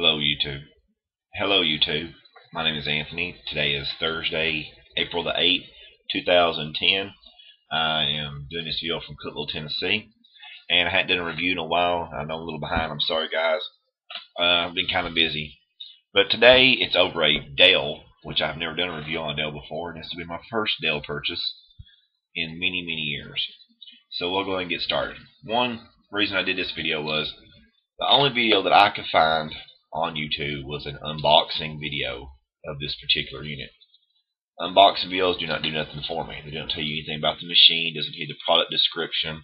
Hello YouTube. Hello YouTube. My name is Anthony. Today is Thursday, April the 8th, 2010. I am doing this video from Cookville, Tennessee. And I hadn't done a review in a while. I know I'm a little behind. I'm sorry guys. I've been kind of busy. But today it's over a Dell, which I've never done a review on a Dell before. And this will be my first Dell purchase in many, many years. So we'll go ahead and get started. One reason I did this video was the only video that I could find on YouTube was an unboxing video of this particular unit. Unboxing videos do not do nothing for me. They don't tell you anything about the machine, doesn't give you the product description.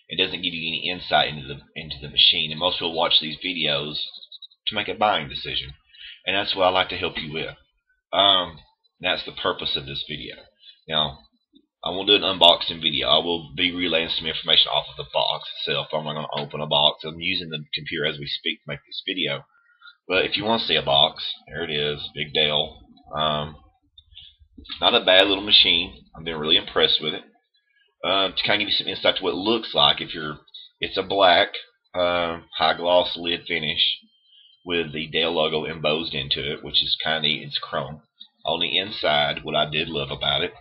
It doesn't give you any insight into the machine. And most people watch these videos to make a buying decision. And that's what I like to help you with. That's the purpose of this video. Now, I won't do an unboxing video. I will be relaying some information off of the box itself. I'm not going to open a box. I'm using the computer as we speak to make this video. But if you want to see a box, there it is, big Dell. Not a bad little machine. I've been really impressed with it. To kind of give you some insight to what it looks like, it's a black high gloss lid finish with the Dell logo embossed into it, which is kind of neat. It's chrome. On the inside, what I did love about it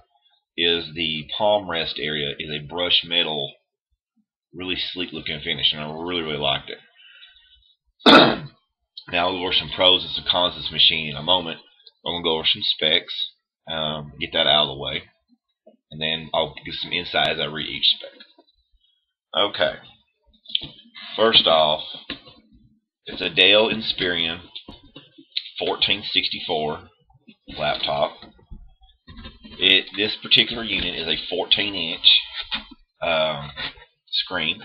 is the palm rest area is a brushed metal, really sleek looking finish, and I really liked it. Now I'll go over some pros and some cons of this machine in a moment. I'm going to go over some specs, get that out of the way, and then I'll give some insight as I read each spec. Okay, first off, it's a Dell Inspirion 1464 laptop. This particular unit is a 14-inch screen,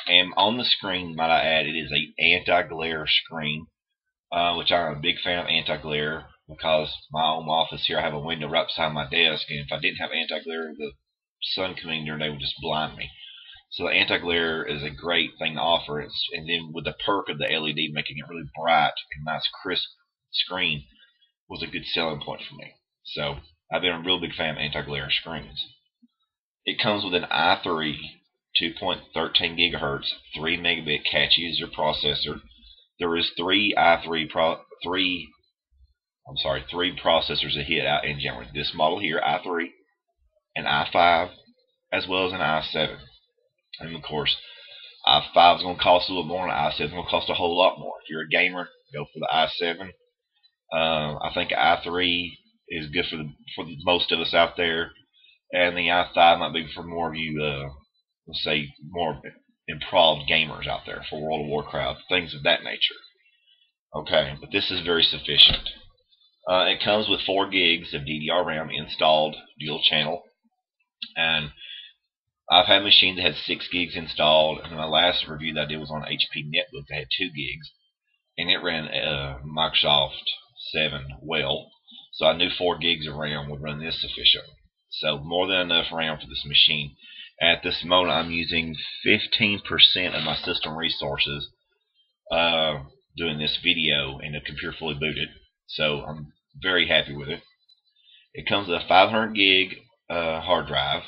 and on the screen, might I add, it is a anti-glare screen, which I'm a big fan of anti-glare because my home office here, I have a window right beside my desk, and if I didn't have anti-glare, the sun coming in during the day would just blind me. So the anti-glare is a great thing to offer, and then with the perk of the LED making it really bright and nice crisp screen was a good selling point for me. So I've been a real big fan of anti-glare screens. It comes with an i3 2.13 gigahertz 3 megabit cache user processor. There is three processors that hit out in general. This model here, i3, an i5, as well as an i7. And of course, i5 is going to cost a little more, and i7 is going to cost a whole lot more. If you're a gamer, go for the i7. I think i3 is good for most of us out there, and the i5 might be for more of you, let's say, more improved gamers out there for World of Warcraft, things of that nature. Okay, but this is very sufficient. It comes with 4 gigs of DDR RAM installed, dual channel, and I've had machines that had 6 gigs installed, and my last review that I did was on HP Netbook that had 2 gigs, and it ran Microsoft 7 well. So I knew 4 gigs of RAM would run this sufficiently. So more than enough RAM for this machine. At this moment, I'm using 15% of my system resources doing this video, and the computer fully booted. So I'm very happy with it. It comes with a 500 gig hard drive.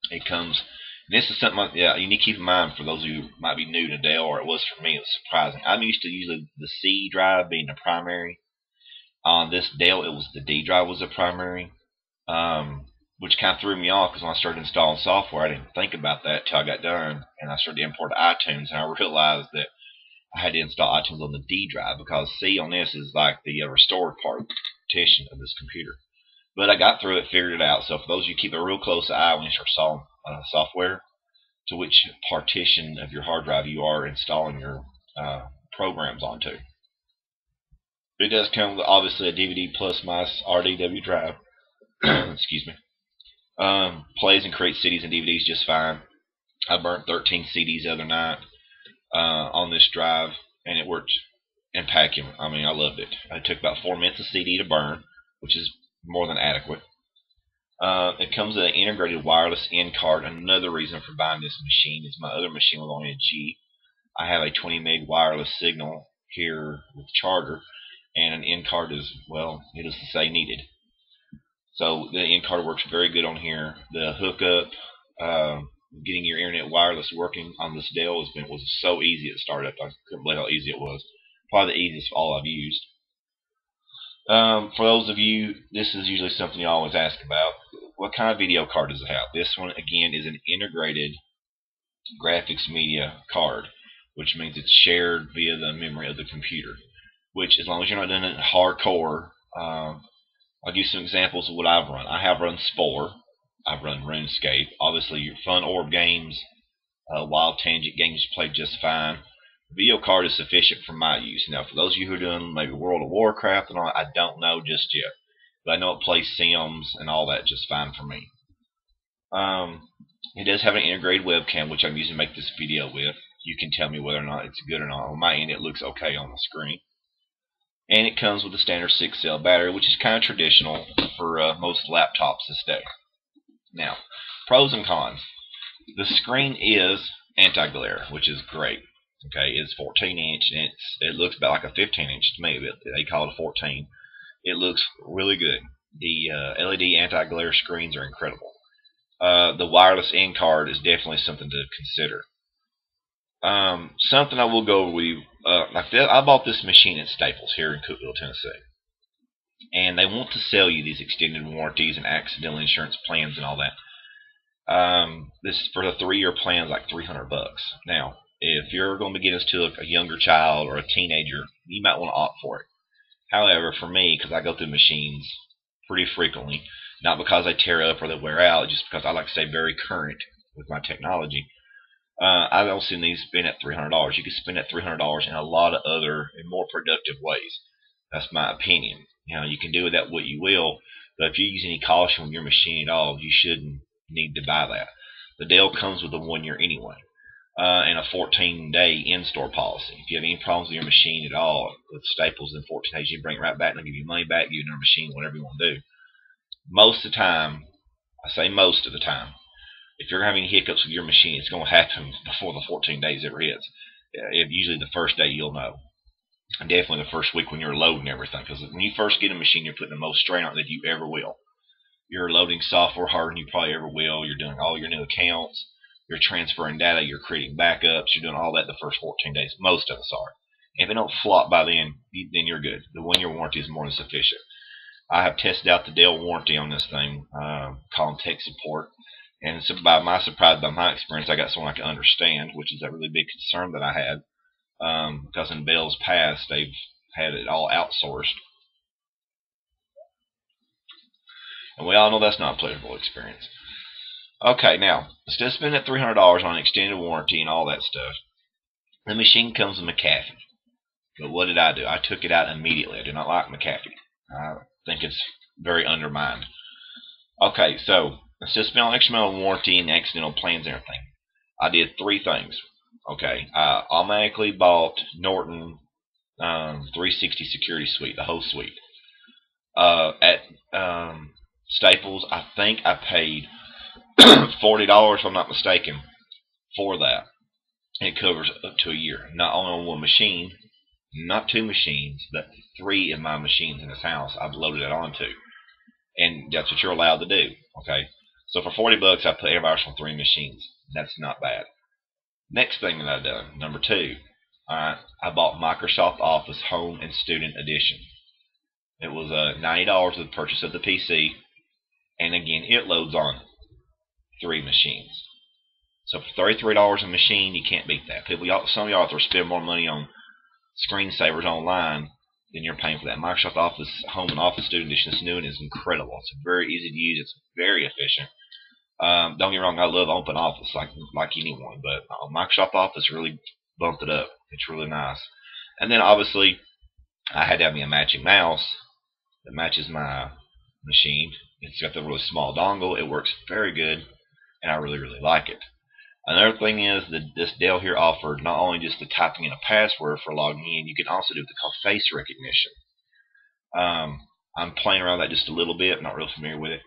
It comes, and this is something you need to keep in mind for those of you who might be new to Dell, or it was for me. It was surprising. I'm used to usually the C drive being the primary. On this Dell, it was the D drive was the primary, which kind of threw me off because when I started installing software, I didn't think about that till I got done, and I started to import iTunes, and I realized that I had to install iTunes on the D drive because C on this is like the restored partition of this computer. But I got through it, figured it out. So for those of you, keep a real close eye when you start installing software to which partition of your hard drive you are installing your programs onto. It does come with obviously a DVD plus my RDW drive. Excuse me. Plays and creates CDs and DVDs just fine. I burnt 13 CDs the other night on this drive, and it worked impeccable. I mean, I loved it. It took about 4 minutes a CD to burn, which is more than adequate. It comes with an integrated wireless in card. Another reason for buying this machine is my other machine was only a G. I have a 20 meg wireless signal here with charger, and an in card is, well, needless to say, needed. So the in card works very good on here. The hookup, getting your internet wireless working on this Dell was so easy at startup. I couldn't believe how easy it was. Probably the easiest of all I've used. For those of you, this is usually something you always ask about. What kind of video card does it have? This one, again, is an integrated graphics media card, which means it's shared via the memory of the computer. Which, as long as you're not doing it hardcore, I'll give you some examples of what I've run. I have run Spore. I've run RuneScape. Obviously, your fun orb games, wild tangent games play just fine. The video card is sufficient for my use. Now, for those of you who are doing maybe World of Warcraft and all, I don't know just yet. But I know it plays Sims and all that just fine for me. It does have an integrated webcam, which I'm using to make this video with. You can tell me whether or not it's good or not. On my end, it looks okay on the screen. And it comes with a standard 6-cell battery, which is kind of traditional for most laptops this day. Now, pros and cons. The screen is anti-glare, which is great. Okay, it's 14-inch, and it looks about like a 15-inch to me, but they call it a 14. It looks really good. The LED anti-glare screens are incredible. The wireless in card is definitely something to consider. Something I will go over with you, I bought this machine at Staples here in Cookeville, Tennessee. And they want to sell you these extended warranties and accidental insurance plans and all that. This for the 3-year plan is like $300. Now, if you're going to get us to a younger child or a teenager, you might want to opt for it. However, for me, because I go through machines pretty frequently, not because they tear up or they wear out, just because I like to stay very current with my technology, I don't see these spend at $300. You can spend that $300 in a lot of other and more productive ways. That's my opinion. You know, you can do with that what you will, but if you use any caution with your machine at all, you shouldn't need to buy that. The Dell comes with a 1 year anyway, and a 14-day in-store policy. If you have any problems with your machine at all with Staples in 14 days, you bring it right back and they'll give you money back, give you another machine, whatever you want to do. Most of the time, I say most of the time, if you're having hiccups with your machine, it's going to happen before the 14 days ever hits. Usually the first day you'll know. And definitely the first week when you're loading everything. Because when you first get a machine, you're putting the most strain on it that you ever will. You're loading software harder than you probably ever will. You're doing all your new accounts. You're transferring data. You're creating backups. You're doing all that the first 14 days. Most of us are. If it don't flop by then you're good. The 1 year warranty is more than sufficient. I have tested out the Dell warranty on this thing, calling tech support. And so by my surprise, by my experience, I got someone I can understand, which is a really big concern that I had. Because in Dell's past, they've had it all outsourced. And we all know that's not a pleasurable experience. Okay, now, instead of spending $300 on extended warranty and all that stuff, the machine comes with McAfee. But what did I do? I took it out immediately. I do not like McAfee. I think it's very undermined. Okay, so instead of spending extra amount on warranty and accidental plans and everything, I did 3 things. Okay, I automatically bought Norton 360 Security Suite, the whole suite. At Staples, I think I paid $40, if I'm not mistaken, for that. It covers up to a year. Not only on one machine, not 2 machines, but 3 of my machines in this house I've loaded it onto. And that's what you're allowed to do. Okay, so for $40, I put everybody on 3 machines. That's not bad. Next thing that I've done, number 2, I bought Microsoft Office Home and Student Edition. It was $90 with the purchase of the PC, and again, it loads on 3 machines. So for $33 a machine, you can't beat that. Some of y'all are spending more money on screensavers online than you're paying for that. Microsoft Office Home and Office Student Edition, this new one is incredible. It's very easy to use. It's very efficient. Don't get me wrong, I love Open Office like anyone, but Microsoft Office really bumped it up. It's really nice. And then obviously, I had to have me a matching mouse that matches my machine. It's got the really small dongle. It works very good, and I really, really like it. Another thing is that this Dell here offered not only just the typing in a password for logging in, you can also do what they call face recognition. I'm playing around with that just a little bit. I'm not real familiar with it,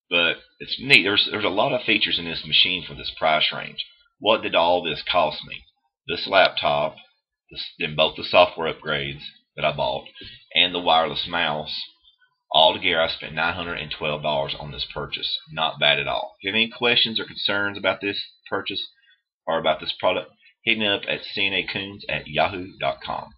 but it's neat. There's a lot of features in this machine for this price range. What did all this cost me? This laptop, then both the software upgrades that I bought, and the wireless mouse. Altogether, I spent $912 on this purchase. Not bad at all. If you have any questions or concerns about this purchase or about this product, hit me up at cnacoons@yahoo.com.